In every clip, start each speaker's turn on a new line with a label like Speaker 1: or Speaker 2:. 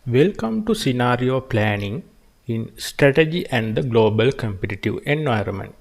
Speaker 1: Welcome to Scenario Planning in Strategy and the Global Competitive Environment.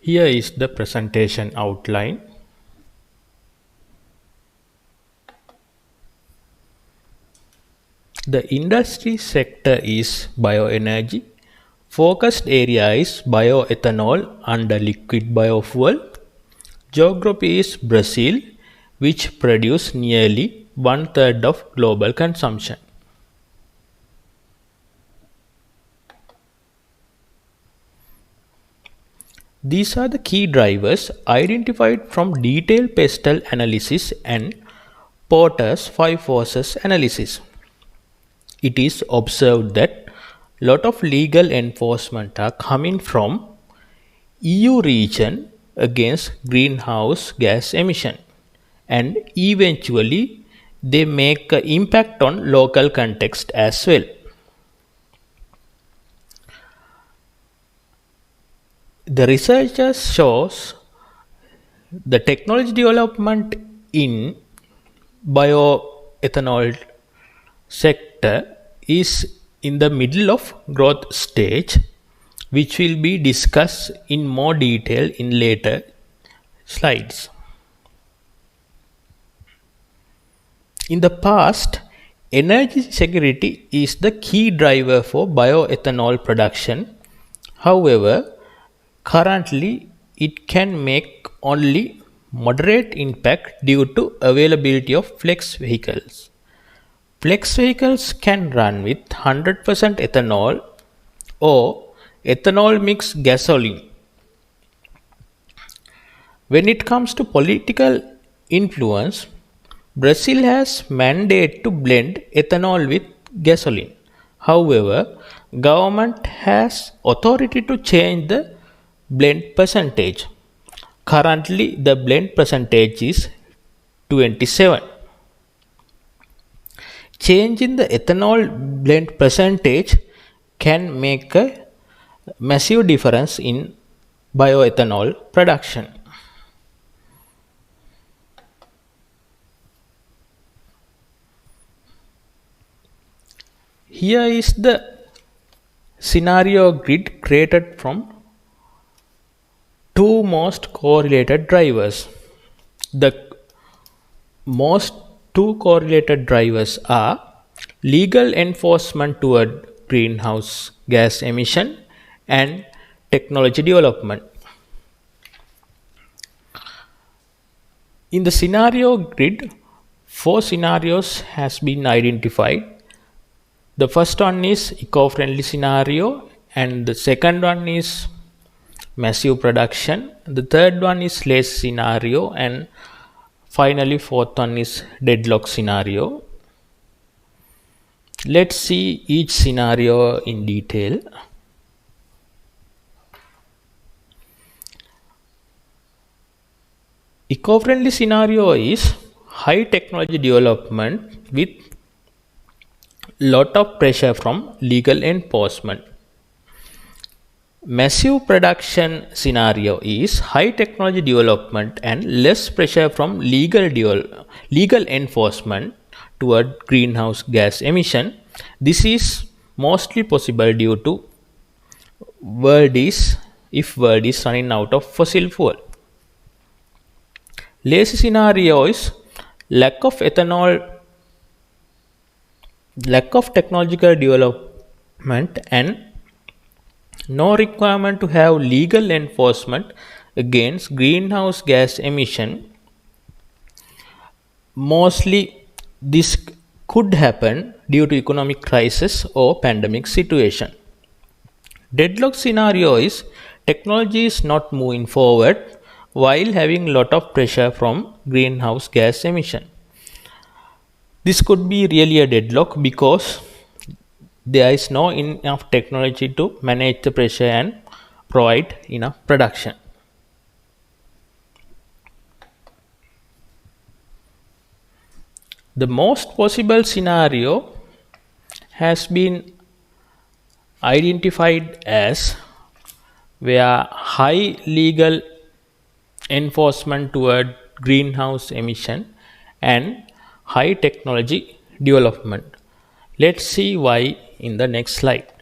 Speaker 1: Here is the presentation outline. The industry sector is bioenergy. Focused area is bioethanol and the liquid biofuel. Geography is Brazil, which produce nearly one-third of global consumption. These are the key drivers identified from detailed pestle analysis and Porter's five forces analysis. It is observed that lot of legal enforcement are coming from EU region against greenhouse gas emission, and eventually they make an impact on local context as well. The researchers shows the technology development in bioethanol sector is in the middle of growth stage, which will be discussed in more detail in later slides. In the past, energy security is the key driver for bioethanol production. However, currently it can make only moderate impact due to availability of flex vehicles. Flex vehicles can run with 100% ethanol or ethanol mixed gasoline. When it comes to political influence, Brazil has mandate to blend ethanol with gasoline. However, government has authority to change the blend percentage. Currently, the blend percentage is 27. Change in the ethanol blend percentage can make a massive difference in bioethanol production. Here is the scenario grid created from two most correlated drivers. The most two correlated drivers are legal enforcement toward greenhouse gas emission and technology development. In the scenario grid, four scenarios has been identified. The first one is eco-friendly scenario, and the second one is massive production. The third one is less scenario, and finally fourth one is deadlock scenario. Let's see each scenario in detail. Eco-friendly scenario is high technology development with lot of pressure from legal enforcement. Massive production scenario is high technology development and less pressure from legal enforcement toward greenhouse gas emission. This is mostly possible due to world is running out of fossil fuel. Lazy scenario is lack of ethanol, lack of technological development, and no requirement to have legal enforcement against greenhouse gas emission. Mostly this could happen due to economic crisis or pandemic situation. Deadlock scenario is technology is not moving forward while having lot of pressure from greenhouse gas emission. This could be really a deadlock because there is no enough technology to manage the pressure and provide enough production. The most possible scenario has been identified as where high legal enforcement toward greenhouse emission and high technology development. Let's see why in the next slide.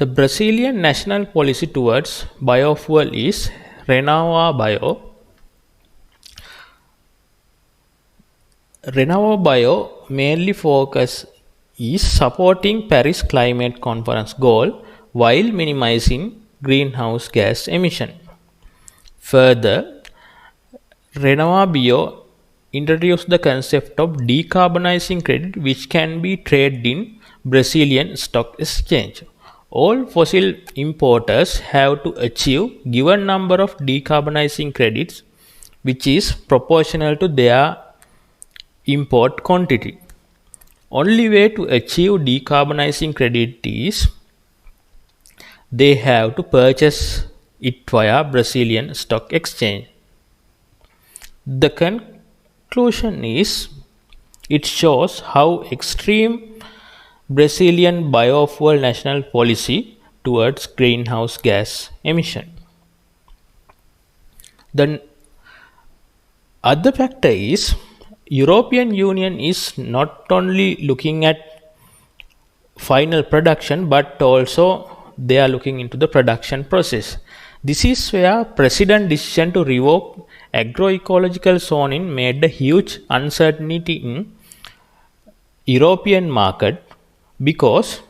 Speaker 1: The Brazilian national policy towards biofuel is Renova Bio. Renova Bio mainly focus is supporting Paris Climate Conference goal while minimizing greenhouse gas emission. Further, Renova Bio introduced the concept of decarbonizing credit which can be traded in Brazilian stock exchange. All fossil importers have to achieve given number of decarbonizing credits which is proportional to their import quantity. Only way to achieve decarbonizing credit is they have to purchase it via Brazilian stock exchange. The conclusion is it shows how extreme Brazilian biofuel national policy towards greenhouse gas emission. The other factor is European Union is not only looking at final production but also they are looking into the production process. This is where president decision to revoke agroecological zoning made a huge uncertainty in European market because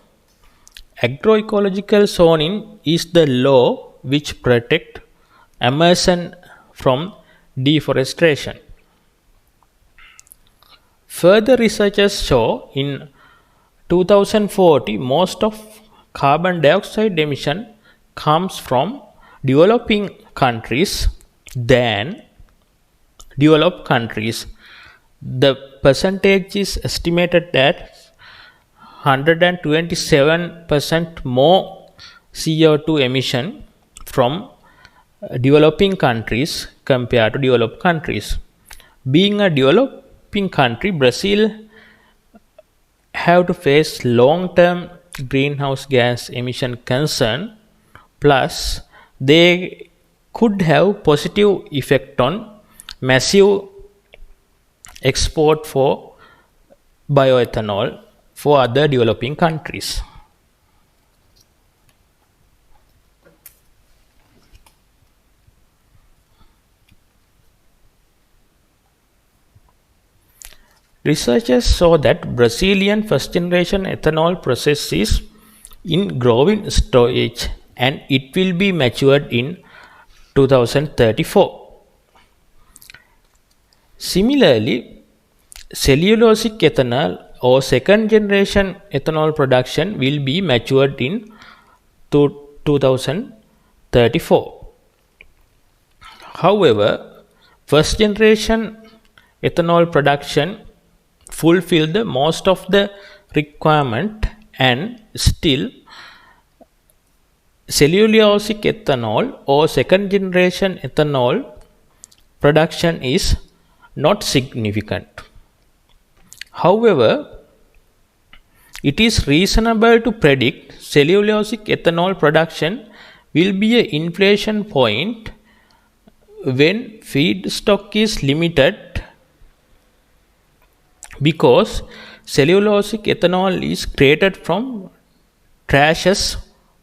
Speaker 1: agroecological zoning is the law which protect Amazon from deforestation. Further researchers show in 2040 most of carbon dioxide emission comes from developing countries than developed countries. The percentage is estimated at 127% more CO2 emission from developing countries compared to developed countries. Being a developing country, Brazil have to face long-term greenhouse gas emission concern, plus they could have positive effect on massive export for bioethanol for other developing countries. Researchers saw that Brazilian first generation ethanol process is in growing stage and it will be matured in 2034. Similarly, cellulosic ethanol or second generation ethanol production will be matured in 2034. However, first generation ethanol production fulfill the most of the requirement and still cellulosic ethanol or second generation ethanol production is not significant. However, it is reasonable to predict cellulosic ethanol production will be an inflection point when feedstock is limited because cellulosic ethanol is created from trashes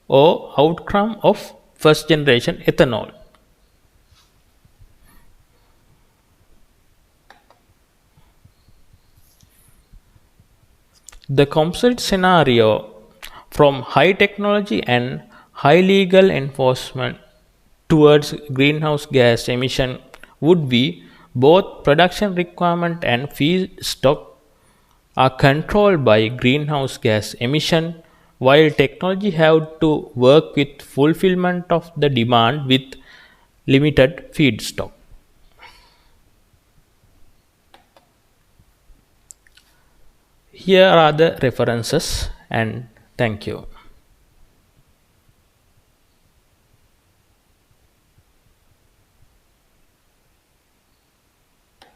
Speaker 1: or outcome of first generation ethanol. The composite scenario from high technology and high legal enforcement towards greenhouse gas emission would be both production requirement and feedstock are controlled by greenhouse gas emission while technology have to work with fulfillment of the demand with limited feedstock. Here are the references and thank you.